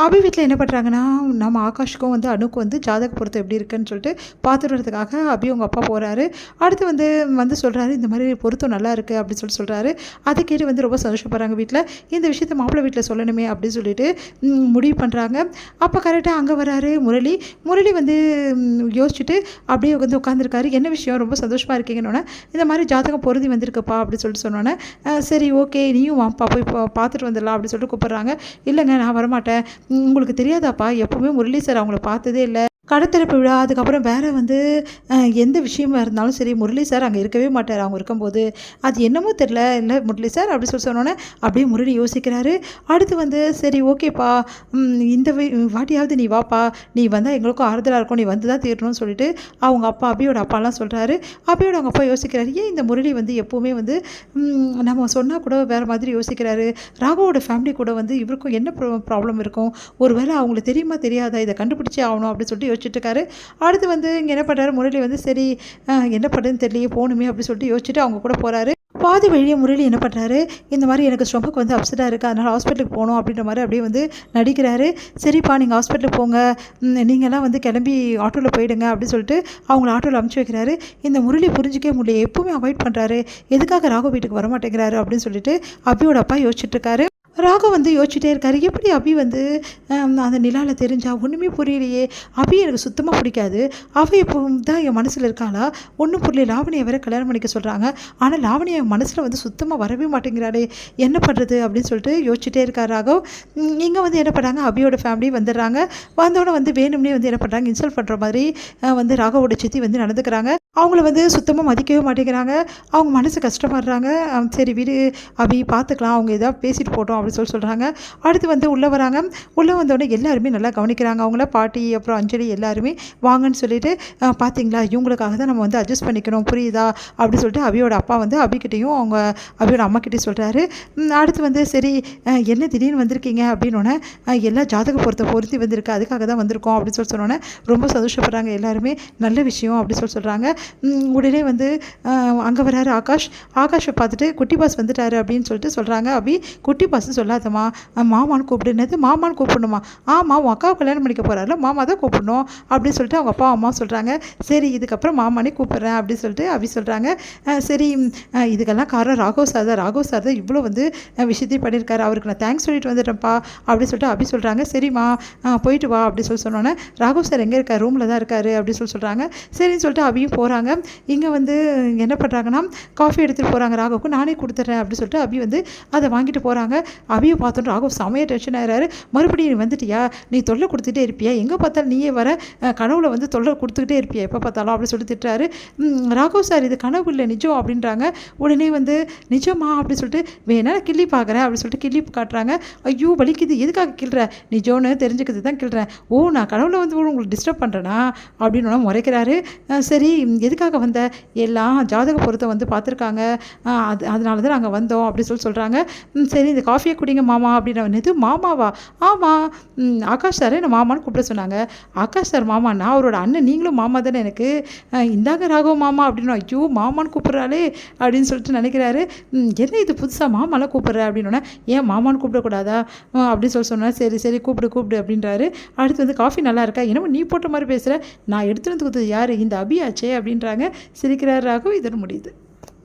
அபி வீட்டில் என்ன பண்ணுறாங்கன்னா, நம்ம ஆகாஷுக்கும் வந்து அனுக்கும் வந்து ஜாதக பொருத்தம் எப்படி இருக்குன்னு சொல்லிட்டு பார்த்துட்டு வரதுக்காக அபி அவங்க அப்பா போகிறாரு. அடுத்து வந்து சொல்கிறாரு, இந்த மாதிரி பொருத்தம் நல்லா இருக்குது அப்படின்னு சொல்கிறாரு. அதை கேட்டு வந்து ரொம்ப சந்தோஷப்படுறாங்க வீட்டில். இந்த விஷயத்த மாப்பிள்ளை வீட்டில் சொல்லணுமே அப்படின்னு சொல்லிட்டு முடிவு பண்ணுறாங்க. அப்போ கரெக்டாக அங்கே வராரு முரளி. முரளி வந்து யோசிச்சுட்டு அப்படியே வந்து உட்காந்துருக்காரு. என்ன விஷயம், ரொம்ப சந்தோஷமாக இருக்கீங்கன்னொன்னே, இந்த மாதிரி ஜாதகம் பொருந்தி வந்திருக்குப்பா அப்படின்னு சொல்லிட்டு சொன்னோன்னே, சரி ஓகே நீயும் வாப்பா போய் பார்த்துட்டு வந்துடலாம் அப்படின்னு சொல்லிட்டு கூப்பிட்றாங்க. இல்லைங்க நான் வரமாட்டேன், உங்களுக்கு தெரியாதாப்பா, எப்போவுமே முரளி சார் அவங்கள பார்த்ததே இல்லை. கடத்திறப்பு விழா அதுக்கப்புறம் வேறு வந்து எந்த விஷயமா இருந்தாலும் சரி முரளி சார் அங்கே இருக்கவே மாட்டார். அவங்க இருக்கும்போது அது என்னமோ தெரில, இல்லை முரளி சார் அப்படி சொன்னோன்னே அப்படியே முரளி யோசிக்கிறாரு. அடுத்து வந்து சரி ஓகேப்பா, இந்த வாட்டியாவது நீ வாப்பா, நீ வந்தால் எங்களுக்கும் ஆறுதலாக இருக்கும், நீ வந்து தான் தீரணும்னு சொல்லிட்டு அவங்க அப்பா அபியோட அப்பாலாம் சொல்கிறாரு. அபியோட அவங்க அப்பா யோசிக்கிறாரு, ஏன் இந்த முரளி வந்து எப்போவுமே வந்து நம்ம சொன்னால் கூட வேறு மாதிரி யோசிக்கிறாரு. ராகவோட ஃபேமிலி கூட வந்து இவருக்கும் என்ன ப்ராப்ளம் இருக்கும், ஒரு வேளை அவங்களுக்கு தெரியுமா தெரியாதா, இதை கண்டுபிடிச்சே ஆகணும் அப்படின்னு சொல்லிட்டு யோசிச்சுட்டுருக்காரு. அடுத்து வந்து இங்கே என்ன பண்ணுறாரு முரளி வந்து சரி என்ன பண்ணுறதுன்னு தெரியலையே போகணுமே அப்படின்னு சொல்லிட்டு யோசிச்சுட்டு அவங்க கூட போகிறாரு. பாதி வழியே முரளி என்ன பண்ணுறாரு, இந்த மாதிரி எனக்கு ஸ்டொமக் வந்து அப்செட்டாக இருக்குது, அதனால் ஹாஸ்பிட்டலுக்கு போகணும் அப்படின்ற மாதிரி அப்படியே வந்து நடிக்கிறாரு. சரிப்பா நீங்கள் ஹாஸ்பிட்டலுக்கு போங்க, நீங்கள்லாம் வந்து கிளம்பி ஆட்டோவில் போயிடுங்க அப்படின்னு சொல்லிட்டு அவங்கள ஆட்டோவில் அமுச்சு வைக்கிறாரு. இந்த முரளி புரிஞ்சிக்கவே முடியல, எப்போவுமே அவாய்ட் பண்ணுறாரு, எதுக்காக ராகவ் வீட்டுக்கு வரமாட்டேங்கிறாரு அப்படின்னு சொல்லிட்டு அபியோட அப்பா யோசிச்சுட்ருக்காரு. ராகவ் வந்து யோசிச்சுட்டே இருக்காரு, எப்படி அபி வந்து அந்த நிலாவில் தெரிஞ்சா ஒன்றுமே புரியலையே, அபி எனக்கு சுத்தமாக பிடிக்காது, அவள் இப்போ தான் என் மனசில் இருக்காளா, ஒன்றும் புரியல, லாவணியை வேறு கல்யாணம் பண்ணிக்க சொல்கிறாங்க, ஆனால் லாவணியை என் மனசில் வந்து சுத்தமாக வரவே மாட்டேங்கிறாளே, என்ன பண்ணுறது அப்படின்னு சொல்லிட்டு யோசிச்சுட்டே இருக்கார் ராகவ். இங்கே வந்து என்ன பண்ணுறாங்க, அபியோட ஃபேமிலி வந்துடுறாங்க. வந்தோடனே வந்து வேணும்னே வந்து என்ன பண்ணுறாங்க, இன்சல்ட் பண்ணுற மாதிரி வந்து ராகவோட சித்தி வந்து நடந்துக்கிறாங்க. அவங்கள வந்து சுத்தமாக மதிக்கவே மாட்டேங்கிறாங்க. அவங்க மனசு கஷ்டப்படுறாங்க. சரி விடு அபி பார்த்துக்கலாம், அவங்க ஏதாவது பேசிட்டு போட்டோம் அப்படின்னு சொல்கிறாங்க. அடுத்து வந்து உள்ளே வராங்க. உள்ளே வந்தோடனே எல்லாருமே நல்லா கவனிக்கிறாங்க. அவங்கள பாட்டி அப்புறம் அஞ்சலி எல்லாருமே வாங்கன்னு சொல்லிட்டு, பார்த்தீங்களா இவங்களுக்காக தான் நம்ம வந்து அட்ஜஸ்ட் பண்ணிக்கணும் புரியுதா அப்படின்னு சொல்லிட்டு அபியோட அப்பா வந்து அபிக்கிட்டையும் அவங்க அபியோட அம்மாக்கிட்டையும் சொல்கிறாரு. அடுத்து வந்து சரி என்ன திடீர்னு வந்திருக்கீங்க அப்படின்னோடனே, எல்லா ஜாதக பொருத்தி வந்திருக்கு, அதுக்காக தான் வந்திருக்கோம் அப்படின்னு சொன்னோன்னே ரொம்ப சந்தோஷப்படுறாங்க எல்லாருமே. நல்ல விஷயம் அப்படின்னு சொல்கிறாங்க. உடனே வந்து அங்கே வராரு ஆகாஷை பார்த்துட்டு குட்டி பாஸ் வந்துட்டாரு அப்படின்னு சொல்லிட்டு சொல்கிறாங்க. அபி குட்டி பாஸ் சொல்லாதம்மா, மாமான்னு கூப்பிடுனது, மாமான்னு கூப்பிடணுமா, ஆமாம் உன் அக்காவை கல்யாணம் பண்ணிக்க போகிறாருல, மாமா தான் கூப்பிடணும் அப்படின்னு சொல்லிட்டு அவங்க அப்பா அம்மா சொல்கிறாங்க. சரி இதுக்கப்புறம் மாமானே கூப்பிட்றேன் அப்படின்னு சொல்லிட்டு அபி சொல்கிறாங்க. சரி இதுக்கெல்லாம் காரணம் ராகவ் சார் தான் இவ்வளோ வந்து விஷயத்தையும் பண்ணியிருக்காரு, அவருக்கு நான் தேங்க்ஸ் சொல்லிட்டு வந்துட்டேன்ப்பா அப்படின்னு சொல்லிட்டு அபி சொல்கிறாங்க. சரிம்மா போயிட்டு வா அப்படின்னு சொன்னோன்னே, ராகவ் சார் எங்கே இருக்கார், ரூமில் தான் இருக்காரு அப்படின்னு சொல்கிறாங்க. சரின்னு சொல்லிட்டு அபியும் போகிறாங்க. இங்கே வந்து என்ன பண்ணுறாங்கன்னா, காஃபி எடுத்துகிட்டு போகிறாங்க. ராகவுக்கு நானே கொடுத்துட்றேன் அப்படின்னு சொல்லிட்டு அபி வந்து அதை வாங்கிட்டு போகிறாங்க. அபியை பார்த்தோன்னு ராகவ் செமையாக டென்ஷன் ஆகிறாரு. மறுபடியும் நீ வந்துட்டியா, நீ தொல்லை கொடுத்துட்டே இருப்பியா, எங்கே பார்த்தாலும் நீயே வர, கனவுல வந்து தொல்லை கொடுத்துக்கிட்டே இருப்பியா எப்போ பார்த்தாலும் அப்படின்னு சொல்லிட்டு திட்டுறாரு. ராகவ் சார் இது கனவு இல்லை நிஜம் அப்படின்றாங்க. உடனே வந்து நிஜமா அப்படின்னு சொல்லிட்டு வேணா கிள்ளி பார்க்குறேன் அப்படின்னு சொல்லிட்டு கிள்ளி காட்டுறாங்க. ஐயோ வலிக்குது, எதுக்காக கிள்ற, நிஜம்னு தெரிஞ்சுக்கிறது தான் கிள்றேன், ஓ நான் கனவுல வந்து உங்களுக்கு டிஸ்டர்ப் பண்ணுறேனா அப்படின்னு முறைக்கிறாரு. சரி எதுக்காக வந்த, எல்லாம் ஜாதக பொருத்தம் வந்து பார்த்துருக்காங்க, அதனால தான் நாங்கள் வந்தோம் அப்படின்னு சொல்கிறாங்க. சரி இந்த காஃபியை குடிங்க மாமா அப்படின்னு. இது மாமாவா, ஆமாம் ஆகாஷ் சார் என்ன மாமான்னு கூப்பிட சொன்னாங்க. ஆகாஷ் சார் மாமாண்ணா, அவரோட அண்ணன், நீங்களும் மாமா தானே எனக்கு, இந்தாங்க ராகவ் மாமா அப்படின்னு. ஐயோ மாமான்னு கூப்பிட்றாளே அப்படின்னு சொல்லிட்டு நினைக்கிறாரு. என்ன இது புதுசாக மாமாலாம் கூப்பிட்ற அப்படின்னோடனே, ஏன் மாமான்னு கூப்பிடக்கூடாதா அப்படின்னு சொன்னால், சரி கூப்பிடு அப்படின்றாரு. அடுத்து வந்து காஃபி நல்லா இருக்கா, என்னமோ நீ போட்ட மாதிரி பேசுகிற, நான் எடுத்துகிட்டு வந்து கொடுத்தது யார், இந்த அபியாச்சே அப்படின்றாங்க. சிரிக்கிறார் ராகவ். இதோட முடியுது.